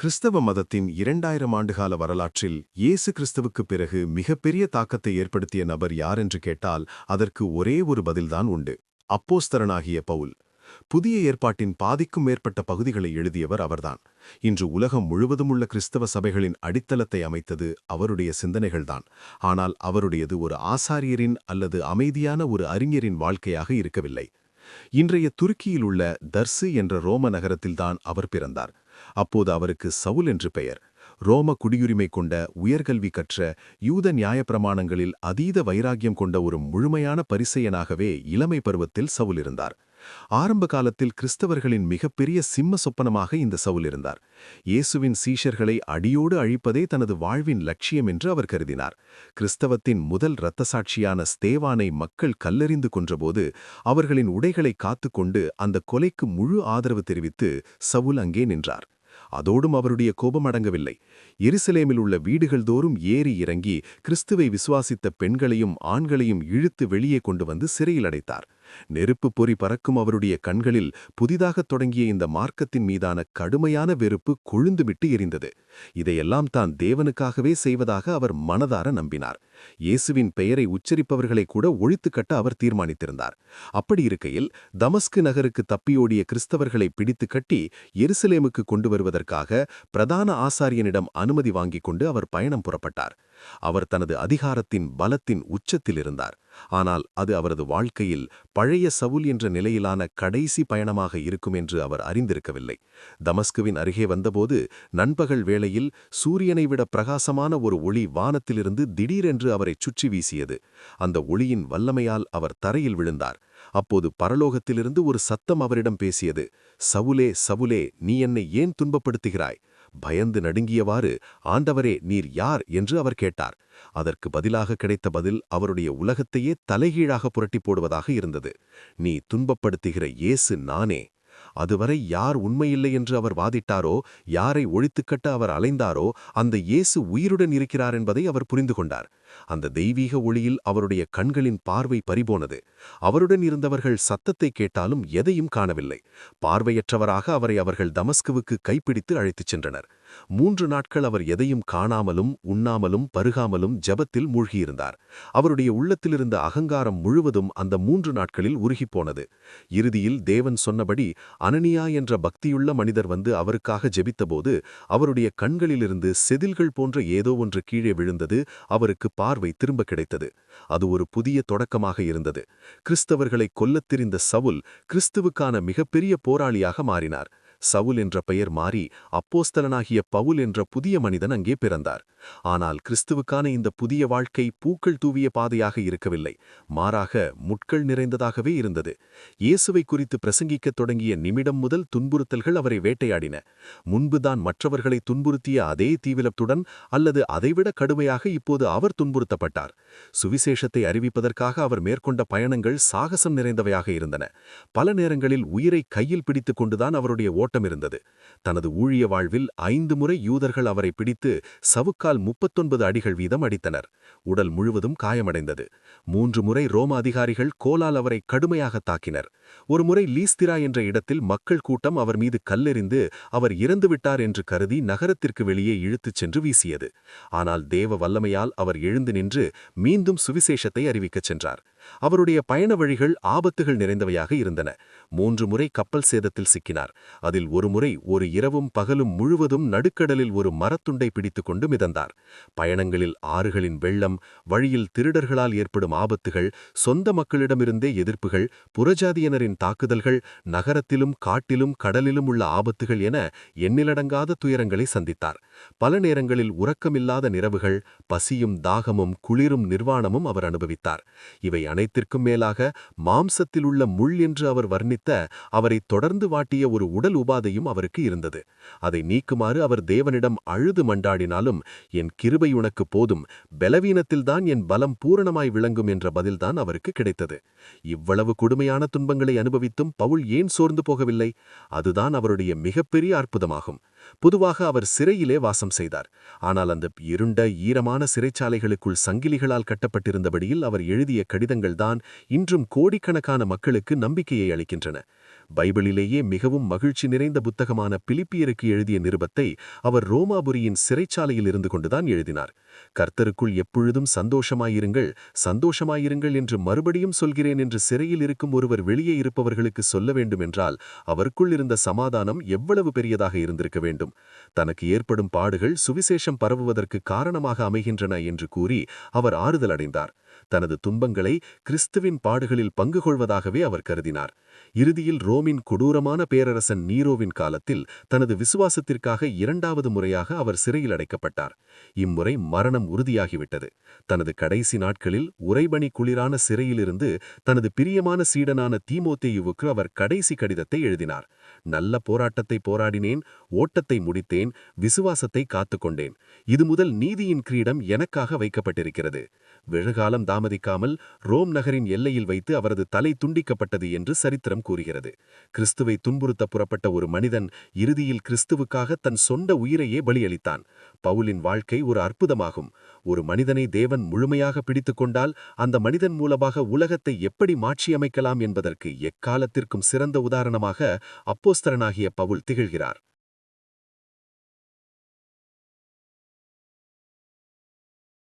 கிறிஸ்தவ மதத்தின் 2000 ஆண்டுகால வரலாற்றில் இயேசு கிறிஸ்துவுக்குப் பிறகு மிகப்பெரிய தாக்கத்தை ஏற்படுத்திய நபர் யார் என்று கேட்டால் அதற்கு ஒரே ஒரு பதில்தான் உண்டு. அப்போஸ்தலனாகிய பவுல். புதிய ஏற்பாட்டின் பாதிக்கும் மேற்பட்ட பகுதிகளை எழுதியவர் அவர்தான். இன்று உலகம் முழுவதும் உள்ள கிறிஸ்தவ சபைகளின் அடித்தளத்தை அமைத்தது அவருடைய சிந்தனைகள்தான். ஆனால் அவருடையது ஒரு ஆசாரியரின் அல்லது அமைதியான ஒரு அறிஞரின் வாழ்க்கையாக இருக்கவில்லை. இன்றைய துருக்கியில் உள்ள தர்சு என்ற ரோம நகரத்தில்தான் அவர் பிறந்தார். அப்போது அவருக்கு சவுல் என்று பெயர். ரோம குடியுரிமை கொண்ட, உயர்கல்வி கற்ற, யூத நியாயப்பிரமாணங்களில் அதீத வைராக்கியம் கொண்ட ஒரு முழுமையான பரிசேயனாகவே இளமை பருவத்தில் சவுல் இருந்தார். ஆரம்ப காலத்தில் கிறிஸ்தவர்களின் மிகப்பெரிய சிம்ம சொப்பனமாக இந்த சவுல் இருந்தார். இயேசுவின் சீஷர்களை அடியோடு அழிப்பதே தனது வாழ்வின் லட்சியம் என்று அவர் கருதினார். கிறிஸ்தவத்தின் முதல் இரத்த சாட்சியான ஸ்தேவானை மக்கள் கல்லெறிந்து கொன்றபோது அவர்களின் உடைகளை காத்துக்கொண்டு அந்த கொலைக்கு முழு ஆதரவு தெரிவித்து சவுல் அங்கே நின்றார். அதோடும் அவருடைய கோபம் அடங்கவில்லை. எருசலேமில் உள்ள வீடுகள் தோறும் ஏறி இறங்கி கிறிஸ்துவை விசுவாசித்த பெண்களையும் ஆண்களையும் இழுத்து வெளியே கொண்டு வந்து சிறையில் அடைத்தார். நெருப்பு பொறி பறக்கும் அவருடைய கண்களில் புதிதாகத் தொடங்கிய இந்த மார்க்கத்தின் மீதான கடுமையான வெறுப்பு கொழுந்துவிட்டு எரிந்தது. இதையெல்லாம் தான் தேவனுக்காகவே செய்வதாக அவர் மனதார நம்பினார். இயேசுவின் பெயரை உச்சரிப்பவர்களை கூட ஒழித்துக்கட்ட அவர் தீர்மானித்திருந்தார். அப்படி இருக்கையில் தமஸ்கு நகருக்கு தப்பியோடிய கிறிஸ்தவர்களை பிடித்து கட்டி எருசலேமுக்கு கொண்டு வருவதற்காக பிரதான ஆசாரியனிடம் அனுமதி வாங்கிக் கொண்டு அவர் பயணம் புறப்பட்டார். அவர் தனது அதிகாரத்தின் பலத்தின் உச்சத்தில் இருந்தார். ஆனால் அது அவரது வாழ்க்கையில் பழைய சவுல் என்ற நிலையிலான கடைசி பயணமாக இருக்கும் என்று அவர் அறிந்திருக்கவில்லை. தமஸ்குவின் அருகே வந்தபோது நண்பகல் வேளையில் சூரியனை விட பிரகாசமான ஒரு ஒளி வானத்திலிருந்து திடீரென்று அவரைச் சுற்றி வீசியது. அந்த ஒளியின் வல்லமையால் அவர் தரையில் விழுந்தார். அப்போது பரலோகத்திலிருந்து ஒரு சத்தம் அவரிடம் பேசியது. சவுலே, சவுலே, நீ என்னை ஏன் துன்பப்படுத்துகிறாய்? பயந்து நடுங்கியவாறு, ஆண்டவரே, நீர் யார் என்று அவர் கேட்டார். அதற்கு பதிலாக கிடைத்த பதில் அவருடைய உலகத்தையே தலைகீழாக புரட்டி போடுவதாக இருந்தது. நீ துன்பப்படுத்துகிற இயேசு நானே. அதுவரை யார் உண்மையில்லை என்று அவர் வாதிட்டாரோ, யாரை ஒழித்துக்கட்ட அவர் அலைந்தாரோ, அந்த இயேசு உயிருடன் இருக்கிறார் என்பதை அவர் புரிந்து கொண்டார். அந்த தெய்வீக ஒளியில் அவருடைய கண்களின் பார்வை பறிபோனது. அவருடன் இருந்தவர்கள் சத்தத்தை கேட்டாலும் எதையும் காணவில்லை. பார்வையற்றவராக அவரை அவர்கள் தமஸ்குவுக்கு கைப்பிடித்து அழைத்துச் சென்றனர். 3 நாட்கள் அவர் எதையும் காணாமலும் உண்ணாமலும் பருகாமலும் ஜெபத்தில் மூழ்கியிருந்தார். அவருடைய உள்ளத்திலிருந்த அகங்காரம் முழுவதும் அந்த 3 நாட்களில் உருகிப்போனது. இறுதியில் தேவன் சொன்னபடி அனனியா என்ற பக்தியுள்ள மனிதர் வந்து அவருக்காக ஜெபித்தபோது அவருடைய கண்களிலிருந்து செதில்கள் போன்ற ஏதோ ஒன்று கீழே விழுந்தது. அவருக்கு பார்வை திரும்ப கிடைத்தது. அது ஒரு புதிய தொடக்கமாக இருந்தது. கிறிஸ்தவர்களை கொல்லத் தெரிந்த சவுல் கிறிஸ்துவுக்கான மிகப்பெரிய போராளியாக மாறினார். சவுல் என்ற பெயர் மாறி அப்போஸ்தலனாகிய பவுல் என்ற புதிய மனிதன் அங்கே பிறந்தார். ஆனால் கிறிஸ்துவுக்கான இந்த புதிய வாழ்க்கை பூக்கள் தூவிய பாதையாக இருக்கவில்லை. மாறாக முட்கள் நிறைந்ததாகவே இருந்தது. இயேசுவை குறித்து பிரசங்கிக்கத் தொடங்கிய நிமிடம் முதல் துன்புறுத்தல்கள் அவரை வேட்டையாடின. முன்புதான் மற்றவர்களை துன்புறுத்திய அதே தீவிரத்துடன் அல்லது அதைவிட கடுமையாக இப்போது அவர் துன்புறுத்தப்பட்டார். சுவிசேஷத்தை அறிவிப்பதற்காக அவர் மேற்கொண்ட பயணங்கள் சாகசம் நிறைந்தவையாக இருந்தன. பல நேரங்களில் உயிரை கையில் பிடித்துக் கொண்டுதான் அவருடைய ஓட்டம் இருந்தது. தனது ஊழிய வாழ்வில் 5 முறை யூதர்கள் அவரை பிடித்து சவுக்கால் 39 அடிகள் வீதம் அடித்தனர். உடல் முழுவதும் காயமடைந்தது. 3 முறை ரோம அதிகாரிகள் கோலால் அவரை கடுமையாக தாக்கினர். ஒரு முறை லீஸ்திரா என்ற இடத்தில் மக்கள் கூட்டம் அவர் மீது கல்லெறிந்து அவர் இறந்துவிட்டார் என்று கருதி நகரத்திற்கு வெளியே இழுத்துச் சென்று வீசியது. ஆனால் தேவ வல்லமையால் அவர் எழுந்து நின்று மீண்டும் சுவிசேஷத்தை அறிவிக்கச் சென்றார். அவருடைய பயண வழிகள் ஆபத்துகள் நிறைந்தவையாக இருந்தன. 3 முறை கப்பல் சேதத்தில் சிக்கினார். அதில் ஒரு முறை ஒரு இரவும் பகலும் முழுவதும் நடுக்கடலில் ஒரு மரத்துண்டை பிடித்துக் கொண்டு மிதந்தார். பயணங்களில் ஆறுகளின் வெள்ளம், வழியில் திருடர்களால் ஏற்படும் ஆபத்துகள், சொந்த மக்களிடமிருந்தே எதிர்ப்புகள், புறஜாதியினரின் தாக்குதல்கள், நகரத்திலும் காட்டிலும் கடலிலும் உள்ள ஆபத்துகள் என எண்ணிலடங்காத துயரங்களை சந்தித்தார். பல நேரங்களில் உறக்கமில்லாத நிரவுகள், பசியும் தாகமும் குளிரும் நிர்வாணமும் அவர் அனுபவித்தார். இவை அனைத்திற்கும் மேலாக மாம்சத்தில் உள்ள முள் என்று அவர் வர்ணித்த அவரை தொடர்ந்து வாட்டிய ஒரு உடல் உபாதையும் அவருக்கு இருந்தது. அதை நீக்குமாறு அவர் தேவனிடம் அழுது மண்டாடினாலும், என் கிருபை உனக்கு போதும், பலவீனத்தில்தான் என் பலம் பூரணமாய் விளங்கும் என்ற பதில்தான் அவருக்கு கிடைத்தது. இவ்வளவு கொடுமையான துன்பங்களை அனுபவித்தும் பவுல் ஏன் சோர்ந்து போகவில்லை? அதுதான் அவருடைய மிகப்பெரிய அற்புதமாகும். பொதுவாக அவர் சிறையிலே வாசம் செய்தார். ஆனால் அந்த இருண்ட ஈரமான சிறைச்சாலைகளுக்குள் சங்கிலிகளால் கட்டப்பட்டிருந்தபடியில் அவர் எழுதிய கடிதங்கள்தான் இன்றும் கோடிக்கணக்கான மக்களுக்கு நம்பிக்கையை அளிக்கின்றன. பைபிளிலேயே மிகவும் மகிழ்ச்சி நிறைந்த புத்தகமான பிலிப்பியருக்கு எழுதிய நிருபத்தை அவர் ரோமாபுரியின் சிறைச்சாலையில் இருந்து கொண்டுதான் எழுதினார். கர்த்தருக்குள் எப்பொழுதும் சந்தோஷமாயிருங்கள், சந்தோஷமாயிருங்கள் என்று மறுபடியும் சொல்கிறேன் என்று சிறையில் இருக்கும் ஒருவர் வெளியே இருப்பவர்களுக்கு சொல்ல வேண்டுமென்றால் அவருக்குள் இருந்த சமாதானம் எவ்வளவு பெரியதாக இருந்திருக்க வேண்டும். தனக்கு ஏற்படும் பாடுகள் சுவிசேஷம் பரவுவதற்கு காரணமாக அமைகின்றன என்று கூறி அவர் ஆறுதல் அடைந்தார். தனது துன்பங்களை கிறிஸ்துவின் பாடுகளில் பங்கு கொள்வதாகவே அவர் கருதினார். இறுதியில் ரோமின் கொடூரமான பேரரசன் நீரோவின் காலத்தில் தனது விசுவாசத்திற்காக 2வது முறையாக அவர் சிறையில் அடைக்கப்பட்டார். இம்முறை மரணம் உறுதியாகிவிட்டது. தனது கடைசி நாட்களில் உறைபனி குளிரான சிறையிலிருந்து தனது பிரியமான சீடனான தீமோத்தேயுவுக்கு அவர் கடைசி கடிதத்தை எழுதினார். நல்ல போராட்டத்தை போராடினேன், ஓட்டத்தை முடித்தேன், விசுவாசத்தை காத்துக்கொண்டேன். இது முதல் நீதியின் கிரீடம் எனக்காக வைக்கப்பட்டிருக்கிறது. வெகுகாலம் தாமதிக்காமல் ரோம் நகரின் எல்லையில் வைத்து அவரது தலை துண்டிக்கப்பட்டது என்று சரித்திரம் கூறுகிறது. கிறிஸ்துவை துன்புறுத்த புறப்பட்ட ஒரு மனிதன் இறுதியில் கிறிஸ்துவுக்காக தன் சொந்த உயிரையே பலியளித்தான். பவுலின் வாழ்க்கை ஒரு அற்புதமாகும். ஒரு மனிதனை தேவன் முழுமையாக பிடித்துக் கொண்டால் அந்த மனிதன் மூலமாக உலகத்தை எப்படி மாற்றியமைக்கலாம் என்பதற்கு எக்காலத்திற்கும் சிறந்த உதாரணமாக அப்போஸ்தலனாகிய பவுல் திகழ்கிறார்.